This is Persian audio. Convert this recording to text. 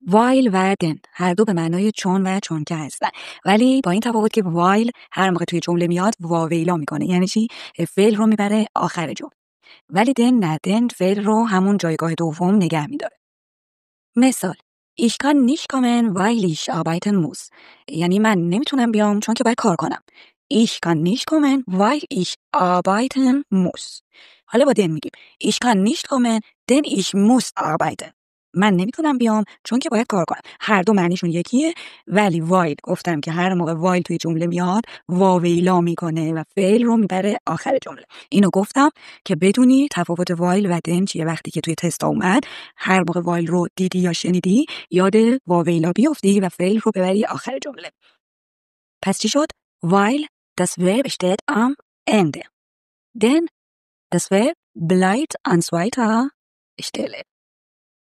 while و then هر دو به معنای چون و چونکه هستن، ولی با این تفاوت که while هر موقع توی جمله میاد واویلا میکنه. یعنی چی؟ فعل رو میبره آخر جمله. ولی then نه، then فعل رو همون جایگاه دوم نگه میداره. مثال: Ich kann nicht kommen, weil ich arbeiten muss. یعنی من نمیتونم بیام چون که باید کار کنم. Ich kann nicht kommen, weil ich arbeiten muss. حالا با den میگیم Ich kann nicht kommen, denn ich muss arbeiten. من نمیتونم بیام چون که باید کار کنم. هر دو معنیشون یکیه، ولی while گفتم که هر موقع while توی جمله میاد واویلا میکنه و فعل رو میبره آخر جمله. اینو گفتم که بدونی تفاوت while و then چیه. وقتی که توی تست اومد هر موقع while رو دیدی یا شنیدی یاد واویلا بیفتی و فعل رو ببری آخر جمله. پس چی شد؟ While das Verb steht am Ende. Denn das Verb bleibt an zweiter Stelle.